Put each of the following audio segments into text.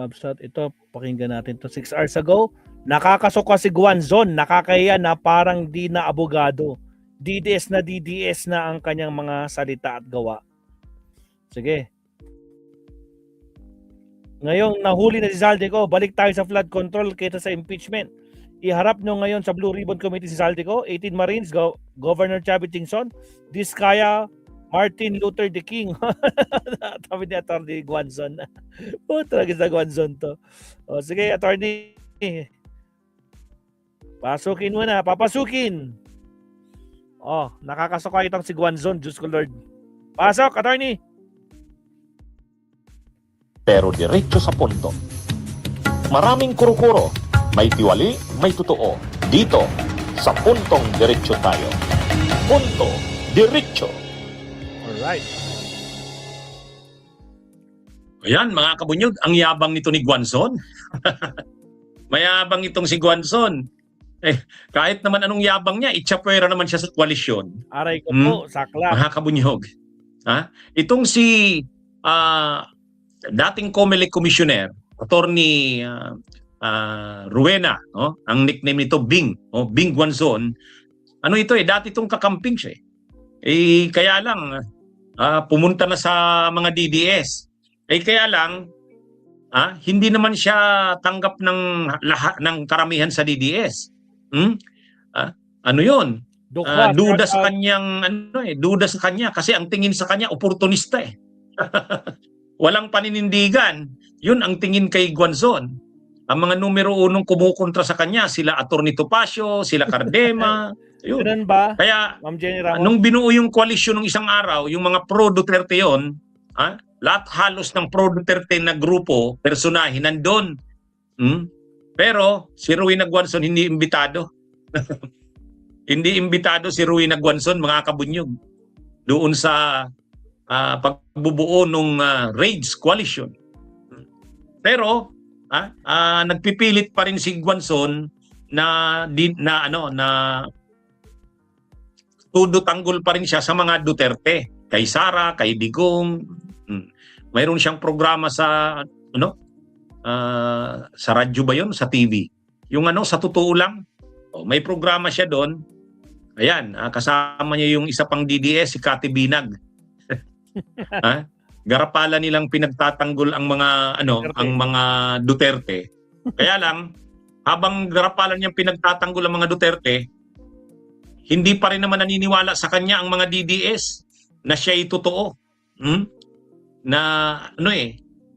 Mabsat. Ito, pakinggan natin to 6 hours ago. Nakakasuka si Guanzon. Nakakahiya na parang di na abogado. DDS na ang kanyang mga salita at gawa. Sige. Ngayong nahuli na si Zaldico, balik tayo sa flood control kaysa sa impeachment. Iharap nyo ngayon sa Blue Ribbon Committee si Zaldico, 18 Marines, Governor Chavit Singson, Diskaya, Martin Luther the King. Tabi ni Atty. Guanzon. Talaga sa Guanzon to. O, sige, Atty. Pasukin mo na, papasukin. Oh, nakakasuka itong si Guanzon, Diyos ko Lord. Pasok, Atty. Pero diretso sa punto. Maraming kuro-kuro, may tiwali, may totoo. Dito, sa Puntong Diretso tayo. Punto Diretso. Alright. Ayan, mga kabunyog, ang yabang nito ni Guanzon. Mayabang itong si Guanzon. Kahit naman anong yabang niya, itsyapwera naman siya sa koalisyon. Aray ko po, sakla. Mga kabunyog. Itong si dating COMELEC Commissioner, Attorney Ruena, no? Ang nickname nito Bing, Bing Guanzon. Ano ito dati itong kakamping siya. Kaya lang, pumunta na sa mga DDS. Kaya lang, hindi naman siya tanggap ng lahat ng karamihan sa DDS. Ano yun? Duda sa kanyang, duda sa kanya kasi ang tingin sa kanya, oportunista Walang paninindigan. Yun ang tingin kay Guanzon. Ang mga numero unong kumukontra sa kanya, sila Atty. Topacio, sila Cardema. Yun ba? Kaya, Ma'am Jenny Ramos, nung binuo yung koalisyon ng isang araw, yung mga pro-Duterte yun, lahat halos ng pro-Duterte na grupo, personahe, nandun. Pero, si Rowena Guanzon hindi imbitado. Hindi imbitado si Rowena Guanzon, mga kabunyog. Doon sa pagbubuo ng Raids Coalition. Pero nagpipilit pa rin si Guanzon na tudo-tanggol pa rin siya sa mga Duterte, kay Sara, kay Digong. Mayroon siyang programa sa sa radyo ba 'yon, sa TV. Yung sa totoo lang, may programa siya doon. Ayan, kasama niya yung isa pang DDS, si Cathy Binag. Garapala nilang pinagtatanggol ang mga ang mga Duterte. Kaya lang habang garapalan niyang pinagtatanggol ang mga Duterte, hindi pa rin naman naniniwala sa kanya ang mga DDS na siya ay totoo. Na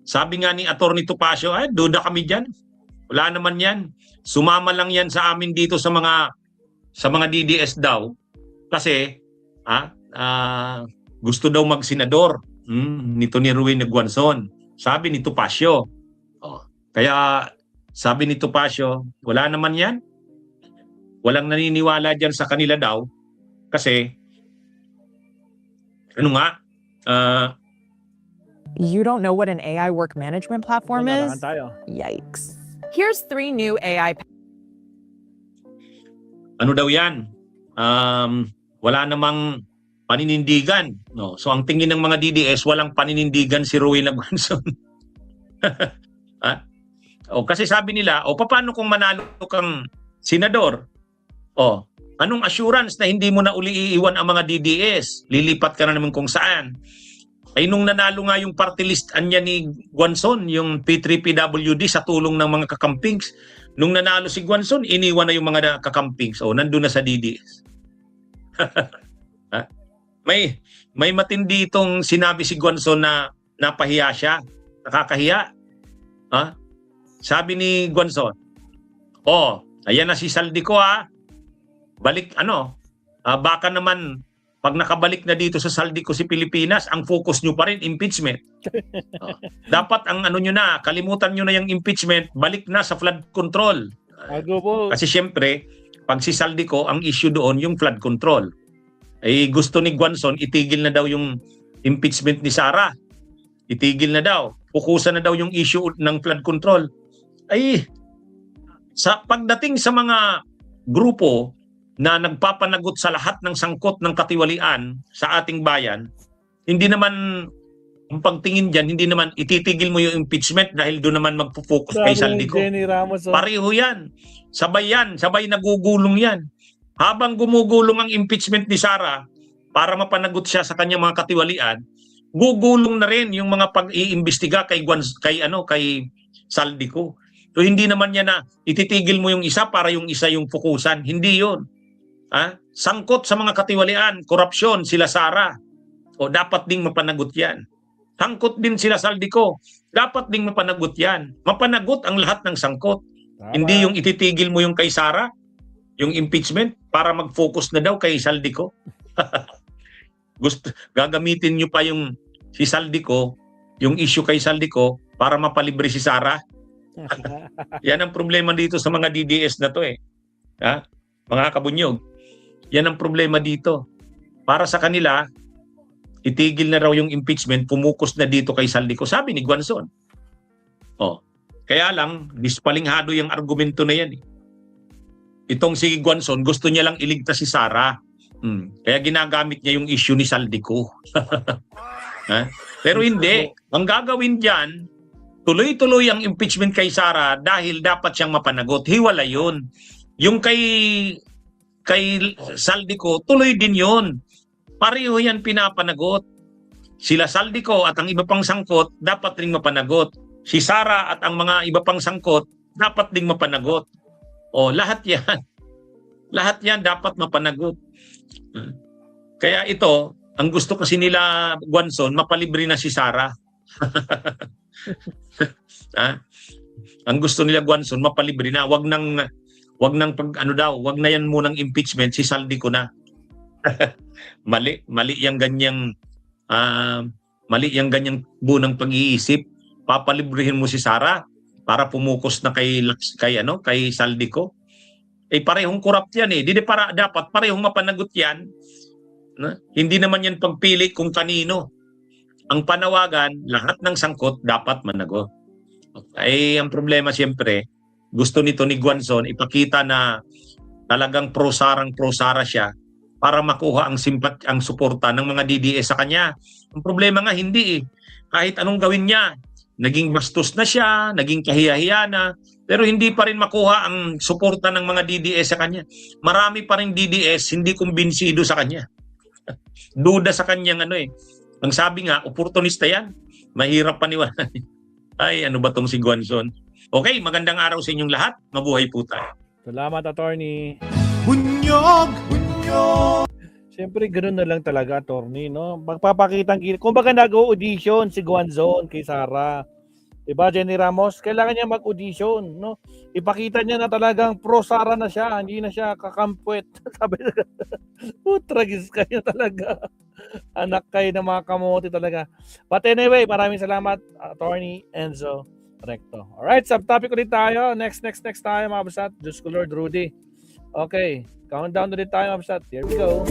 sabi nga ni Atty. Topacio, duda kami diyan. Wala naman 'yan. Sumama lang 'yan sa amin dito sa mga DDS daw kasi gusto daw mag-senador nito ni Rowena Guanzon. Sabi ni Topacio. Kaya sabi ni Topacio, wala naman yan. Walang naniniwala dyan sa kanila daw. Kasi, You don't know what an AI work management platform is? Yikes. Here's 3 new AI. Ano daw yan? Wala namang paninindigan. No? So ang tingin ng mga DDS, walang paninindigan si Rowena Guanzon. Kasi sabi nila, paano kung manalo kang senador? Anong assurance na hindi mo na uli iiwan ang mga DDS? Lilipat ka na naman kung saan. Nung nanalo nga yung party list niya ni Guanzon, yung P3PWD sa tulong ng mga kakampings, nung nanalo si Guanzon, iniwan na yung mga kakampings. Nandun na sa DDS. May matindi itong sinabi si Guanzon na napahiya siya. Nakakahiya. Sabi ni Guanzon, ayan na si Zaldico balik baka naman pag nakabalik na dito sa Zaldico si Pilipinas, ang focus nyo pa rin impeachment. Dapat ang nyo na, kalimutan nyo na yung impeachment, balik na sa flood control. Kasi syempre, pag si Zaldico, ang issue doon yung flood control. Gusto ni Guanzon, itigil na daw yung impeachment ni Sara. Itigil na daw. Pukusan na daw yung issue ng flood control. Sa pagdating sa mga grupo na nagpapanagot sa lahat ng sangkot ng katiwalian sa ating bayan, hindi naman Ang pagtingin dyan, hindi naman ititigil mo yung impeachment dahil doon naman magpo-focus kay Saldico. Jenny Ramos. Pareho yan. Sabay nagugulong yan. Habang gumugulong ang impeachment ni Sara para mapanagot siya sa kanyang mga katiwalian, gugulong na rin yung mga pag-iimbestiga kay Saldico. So hindi naman yan na ititigil mo yung isa para yung isa yung fokusan. Hindi yun. Sangkot sa mga katiwalian, korupsyon, sila Sara. O dapat ding mapanagot yan. Sangkot din sila Saldico. Dapat ding mapanagot yan. Mapanagot ang lahat ng sangkot. Tama. Hindi yung ititigil mo yung kay Sara, yung impeachment, para mag-focus na daw kay Saldico. Gagamitin nyo pa yung si Saldico, yung issue kay Saldico, para mapalibre si Sara. Yan ang problema dito sa mga DDS na to eh. Mga kabunyog. Yan ang problema dito. Para sa kanila, itigil na raw yung impeachment, pumukus na dito kay Saldico. Sabi ni Guanzon. Kaya lang, dispalinghado yung argumento na yan. Itong si Guanzon, gusto niya lang iligtas si Sara. Kaya ginagamit niya yung issue ni Saldico. Pero hindi. Ang gagawin dyan, tuloy-tuloy ang impeachment kay Sara dahil dapat siyang mapanagot. Hiwala yun. Yung kay Saldico, tuloy din yun. Pareho yan pinapanagot. Sila Saldico at ang iba pang sangkot dapat ring mapanagot. Si Sara at ang mga iba pang sangkot dapat ding mapanagot. Lahat yan. Lahat yan dapat mapanagot. Kaya ito, ang gusto kasi nila Guanzon, mapalibre na si Sara. Ang gusto nila Guanzon, mapalibre na. Wag nang wag na yan munang impeachment, si Saldico na. Mali yung ganyang bunang pag-iisip. Papalibrihin mo si Sara para pumukus na kay Saldico. Parehong corrupt yan eh. Dapat parehong mapanagot yan. Hindi naman yan pagpili kung kanino. Ang panawagan, lahat ng sangkot dapat managot. Ang problema siyempre, gusto nito ni Guanzon ipakita na talagang pro-Sara siya para makuha ang suporta ng mga DDS sa kanya. Ang problema nga hindi eh. Kahit anong gawin niya, naging bastos na siya, naging kahiya-hiya na, pero hindi pa rin makuha ang suporta ng mga DDS sa kanya. Marami pa rin DDS hindi kumbinsido sa kanya. Duda sa kanyang Ang sabi nga, oportunista yan. Mahirap paniwala. Ay, ano ba tong si Guanzon? Okay, magandang araw sa inyong lahat. Mabuhay po tayo. Salamat, attorney. Bunyog! Siyempre, ganoon na lang talaga, attorney, no? Magpapakitang, kumbaga nag-audition si Guanzon kay Sara. Diba, Jenny Ramos? Kailangan niya mag-audition, no? Ipakita niya na talagang pro-Sara na siya, hindi na siya kakampwet. Sabi na, tragis kayo talaga. Anak kayo ng mga kamote talaga. But anyway, maraming salamat, attorney Enzo Recto. Alright, subtopic ulit tayo. Next tayo, mga basat. Diyos ko Lord Rudy. Okay, countdown ulit tayo, mga basat. Here we go.